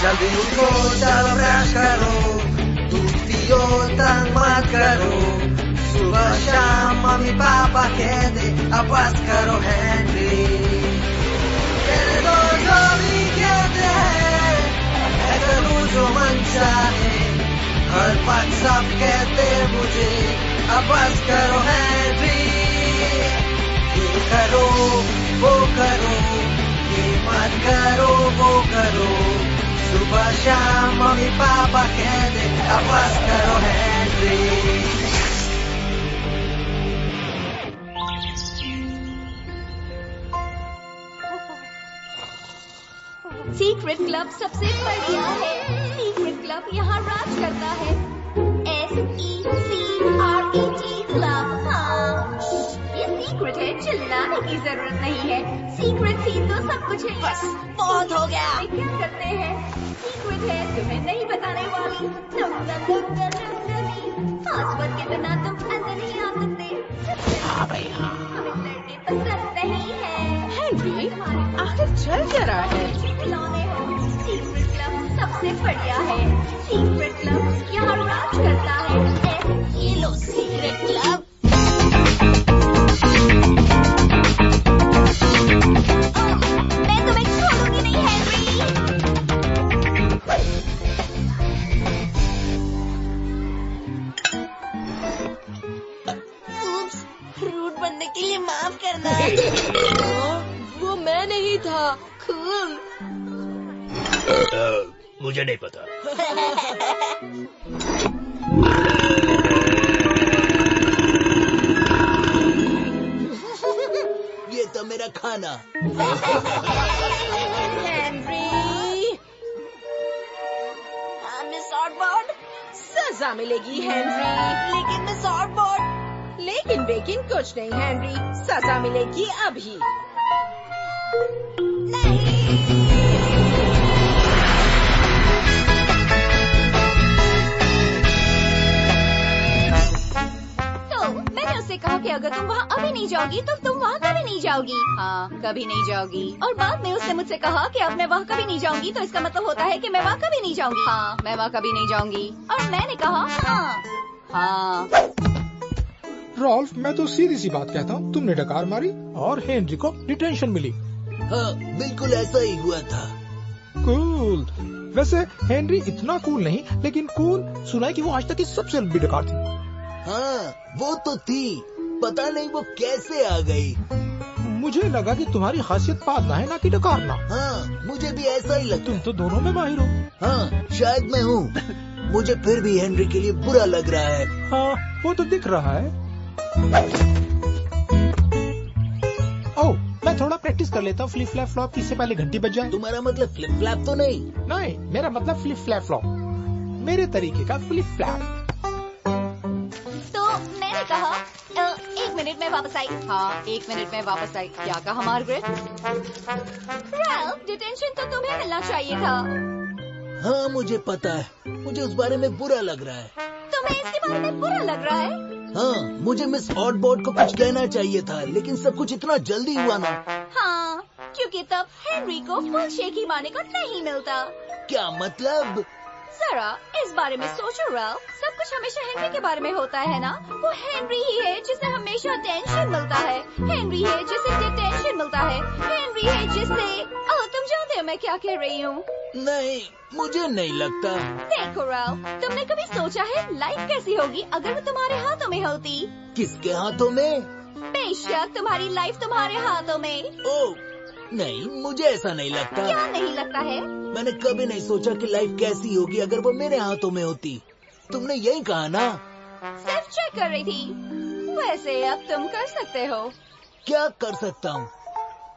जल्दी उठो चलो ब्रश करो, दूसरी ओर तंग मत करो, सुबह शाम मम्मी पापा कहते अब बस करो हेनरी, कहने दो जो भी कहते हैं, मैं करूँ जो मन चाहे, हर पल सब कहते मुझे अब बस करो हेनरी, ये करो वो करो, ये मत करो वो करो, सुबह शाम मम्मी पापा कहते अब बस करो हेनरी। सीक्रेट क्लब सबसे बढ़िया है। सीक्रेट क्लब यहाँ राज करता है। SECRET club. हाँ, ये सीक्रेट है, चिल्लाने की जरूरत नहीं है। सीक्रेट थी तो सब कुछ है। बस बहुत हो गया। क्या करते हैं? सीक्रेट है, तुम्हें नहीं बताने वाली। पासवर्ड के बिना तुम अंदर नहीं आ सकते। हाँ भाई हाँ। हमें लड़ने पसंद नहीं है। हेनरी, आखिर चल क्या रहा है? खिलौने हो। सीक्रेट क्लब सबसे बढ़िया है। सीक्रेट क्लब यहाँ राज करता है। ये लो सीक्रेट क्लब। मैं तुम्हें छोड़ूंगी नहीं हेनरी। उप्स, रूट बनने के लिए माफ करना। वो मैं नहीं था। कूल। मुझे नहीं पता। ये तो मेरा खाना। हेनरी, मिस ऑटबॉर्ड, सजा मिलेगी हेनरी। लेकिन मिस ऑटबॉर्ड, लेकिन बेकिन कुछ नहीं हेनरी, सजा मिलेगी अभी। उससे कहा कि अगर तुम वहाँ अभी नहीं जाओगी तो तुम वहाँ कभी नहीं जाओगी। हाँ, कभी नहीं जाओगी। और बाद में उसने मुझसे कहा कि अब मैं वहाँ कभी नहीं जाऊंगी, तो इसका मतलब होता है कि मैं वहाँ कभी नहीं जाऊंगी। हाँ, मैं वहाँ कभी नहीं जाऊंगी। और मैंने कहा हाँ। हाँ। रॉल्फ, मैं तो सीधी सी बात कहता हूँ, तुमने डकार मारी और हेनरी को डिटेंशन मिली। हाँ, बिल्कुल ऐसा ही हुआ था। कूल। वैसे हेनरी इतना कूल नहीं, लेकिन कूल सुना है कि वो आज तक की सबसे लंबी डकार थी। हाँ, वो तो थी, पता नहीं वो कैसे आ गई। मुझे लगा कि तुम्हारी खासियत पादना है ना कि डकारना। हाँ, मुझे भी ऐसा ही लगता। तुम तो दोनों में माहिर हो। हाँ, शायद मैं हूँ। मुझे फिर भी हेनरी के लिए बुरा लग रहा है। हाँ, वो तो दिख रहा है। ओह, मैं थोड़ा प्रैक्टिस कर लेता हूँ फ्लिप फ्लैप फ्लॉप, इससे पहले घंटी बज जाए। तुम्हारा मतलब फ्लिप फ्लैप तो नहीं? नहीं, मेरा मतलब फ्लिप फ्लैप फ्लॉप, मेरे तरीके का फ्लिप फ्लैप। कहा 1 मिनट में वापस आई। हाँ, 1 मिनट में वापस आई। क्या कहा मार्गरेट? रैल्फ, डिटेंशन तो तुम्हें मिलना चाहिए था। हाँ, मुझे पता है, मुझे उस बारे में बुरा लग रहा है। तुम्हें इसके बारे में बुरा लग रहा है? हाँ, मुझे मिस ऑटबॉर्ड को कुछ कहना चाहिए था, लेकिन सब कुछ इतना जल्दी हुआ ना। हाँ, क्योंकि तब हेनरी को फुल शेक ही मारने को नहीं मिलता। क्या मतलब? जरा इस बारे में सोचो रैल्फ, सब कुछ हमेशा हेनरी के बारे में होता है ना। वो हेनरी ही है जिसे हमेशा अटेंशन मिलता है, हेनरी है जिसे डिटेंशन मिलता है, हेनरी है जिसे तुम जानते हो मैं क्या कह रही हूँ? नहीं, मुझे नहीं लगता। देखो रैल्फ, तुमने कभी सोचा है लाइफ कैसी होगी अगर वो तुम्हारे हाथों में होती? किसके हाथों में? बेशक तुम्हारी लाइफ तुम्हारे हाथों में। ओह नहीं, मुझे ऐसा नहीं लगता। क्या नहीं लगता है? मैंने कभी नहीं सोचा कि लाइफ कैसी होगी अगर वो मेरे हाथों में होती। तुमने यही कहा ना? सिर्फ चेक कर रही थी। वैसे अब तुम कर सकते हो। क्या कर सकता हूँ?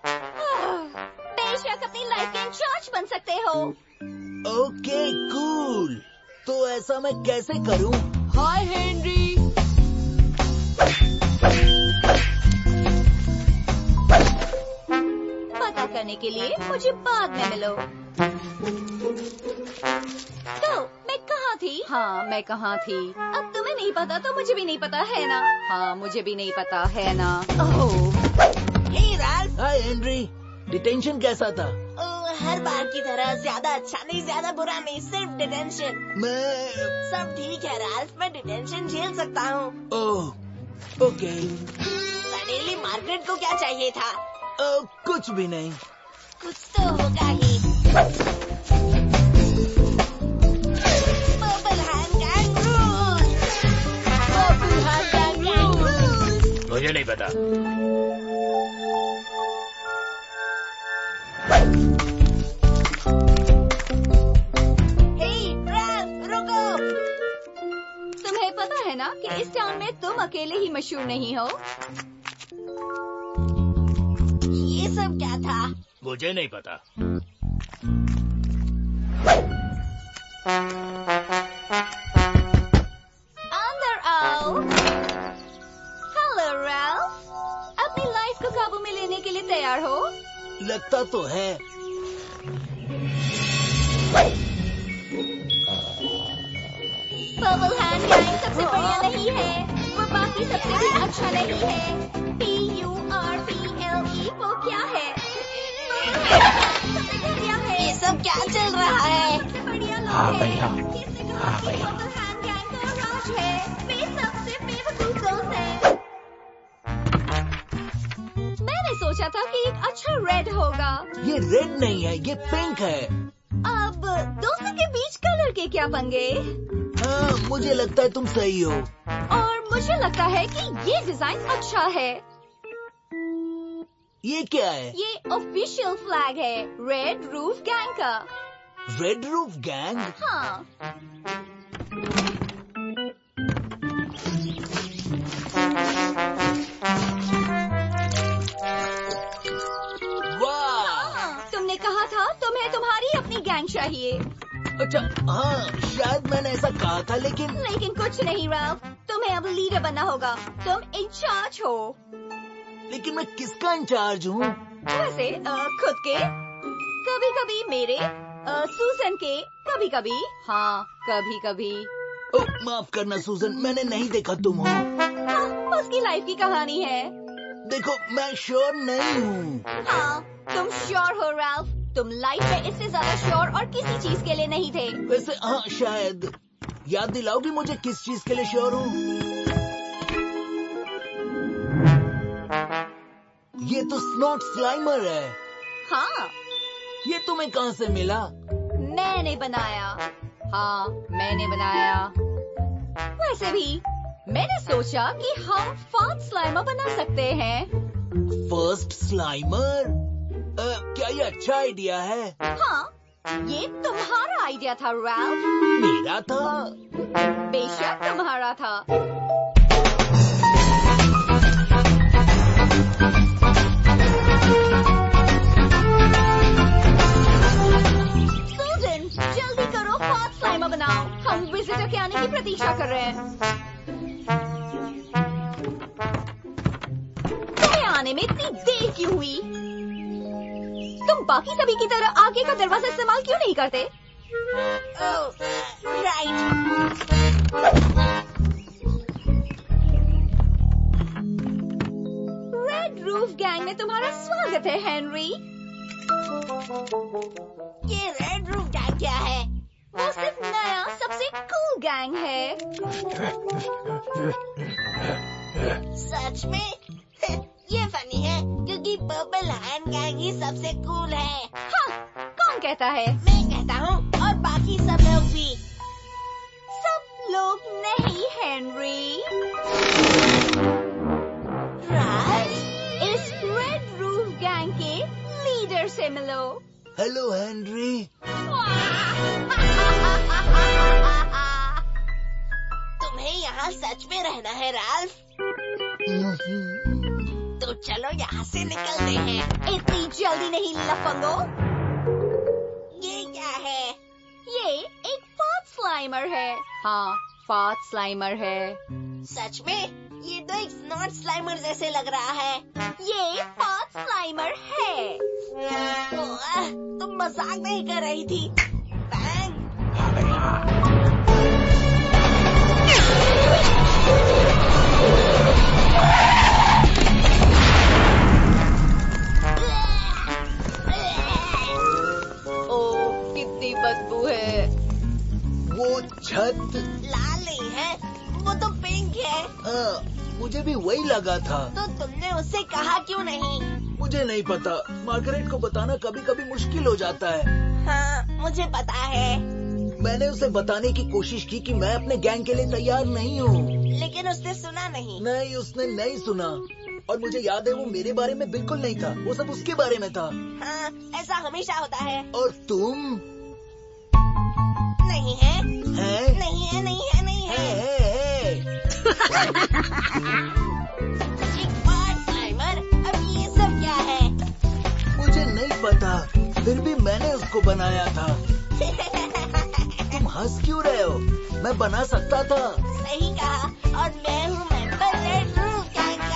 बेशक अपनी लाइफ के इंचार्ज बन सकते हो। ओके कूल, तो ऐसा मैं कैसे करूँ? हाय हेनरी। पता करने के लिए मुझे बाद में मिलो। तो मैं कहाँ थी? हाँ, मैं कहाँ थी? अब तुम्हें नहीं पता तो मुझे भी नहीं पता है ना? हाँ, मुझे भी नहीं पता है ना? ओह। हाय हेनरी, डिटेंशन कैसा था? हर बार की तरह ज्यादा अच्छा नहीं, ज्यादा बुरा नहीं, सिर्फ डिटेंशन। मैं सब ठीक है राल्फ, मैं डिटेंशन झेल सकता हूँ। Oh okay. सडेली मार्गरेट को क्या चाहिए था? कुछ भी नहीं। कुछ तो होगा ही। Purple hand gang rules. Purple hand gang rules. मुझे नहीं पता। ना कि इस टाउन में तुम अकेले ही मशहूर नहीं हो। ये सब क्या था? मुझे नहीं पता। अंदर आओ। हेलो राल्फ, अपनी लाइफ को काबू में लेने के लिए तैयार हो? लगता तो है। पर्पल हैंड गैंग सबसे बढ़िया नहीं है, वो बाकी सबसे भी अच्छा नहीं है। PURPLE वो क्या है? सबसे घटिया है। ये सब क्या चल रहा है? सबसे बढ़िया लोग हाँ हैं। भैया, किसने कहा हाँ कि भैया। पर्पल हैंड गैंग का राज है? वे सबसे बेवकूफ दोस्त हैं। मैंने सोचा था कि एक अच्छा रेड होगा। ये रेड नहीं है, ये पिंक है। अब दोस्तों के बीच कलर के क्या पंगे? हाँ, मुझे लगता है तुम सही हो। और मुझे लगता है कि ये डिजाइन अच्छा है। ये क्या है? ये ऑफिशियल फ्लैग है रेड रूफ गैंग का। Red roof gang? हाँ। वाह! तुमने कहा था तुम्हें तुम्हारी अपनी गैंग चाहिए। अच्छा हाँ, शायद मैंने ऐसा कहा था, लेकिन कुछ नहीं राल्फ, तुम्हें अब लीडर बनना होगा। तुम इंचार्ज हो। लेकिन मैं किसका इंचार्ज हूँ? वैसे खुद के, कभी कभी मेरे, सूजन के, कभी कभी, हाँ कभी कभी। ओह, माफ करना सूजन, मैंने नहीं देखा तुम हो। उसकी लाइफ की कहानी है। देखो, मैं श्योर नहीं हूँ। हाँ, तुम श्योर हो राल्फ। तुम लाइफ में इससे ज्यादा श्योर और किसी चीज के लिए नहीं थे। वैसे हाँ, शायद। याद दिलाओगी मुझे किस चीज के लिए श्योर हूँ? ये तो स्नॉट स्लाइमर है। हाँ, ये तुम्हें कहाँ से मिला? मैंने बनाया। हाँ, मैंने बनाया। वैसे भी मैंने सोचा कि हम फर्स्ट स्लाइमर बना सकते हैं। फर्स्ट स्लाइमर? क्या ये अच्छा आइडिया है? हाँ, ये तुम्हारा आइडिया था राल्फ। मेरा था? बेशक तुम्हारा था। सूजन, जल्दी करो, फर्स्ट स्लाइमर बनाओ। हम विजिटर के आने की प्रतीक्षा कर रहे हैं। तुम्हें आने में इतनी देर क्यों हुई? तुम बाकी सभी की तरह आगे का दरवाजा इस्तेमाल क्यों नहीं करते? राइट। रेड रूफ गैंग में तुम्हारा स्वागत है हेनरी। ये रेड रूफ गैंग क्या है? वो सिर्फ नया सबसे कूल गैंग है। सच में? ये फनी है क्योंकि पर्पल हैंड गैंग ही सबसे कूल है। हाँ, कौन कहता है? मैं कहता हूँ, और बाकी सब लोग भी। सब लोग नहीं हेनरी। राज? इस रेड रूफ गैंग के लीडर से मिलो। Hello Henry. तुम्हें यहाँ सच में रहना है राल्फ? तो चलो यहाँ से निकलते हैं। इतनी जल्दी नहीं लफंगो। ये क्या है? ये एक फाट स्लाइमर है। हाँ, फाट स्लाइमर है। सच में? ये तो एक स्नॉट स्लाइमर जैसे लग रहा है। ये फाट स्लाइमर है। ओह, तुम मजाक नहीं कर रही थी। बैंग। छत। लाल नहीं है, वो तो पिंक है। मुझे भी वही लगा था। तो तुमने उससे कहा क्यों नहीं? मुझे नहीं पता, मार्गरेट को बताना कभी कभी मुश्किल हो जाता है। हाँ, मुझे पता है। मैंने उसे बताने की कोशिश की कि मैं अपने गैंग के लिए तैयार नहीं हूँ, लेकिन उसने सुना नहीं। नहीं, उसने नहीं सुना। और मुझे याद है वो मेरे बारे में बिल्कुल नहीं था, वो सब उसके बारे में था। हाँ, ऐसा हमेशा होता है। और तुम? नहीं है, हैं? नहीं है, नहीं है, नहीं है। है। एक बार टाइमर, अब ये सब क्या है? मुझे नहीं पता, फिर भी मैंने उसको बनाया था। तुम हंस क्यों रहे हो? मैं बना सकता था। सही कहा, और मैं हूँ मेंबर रेड रूम गैंग का।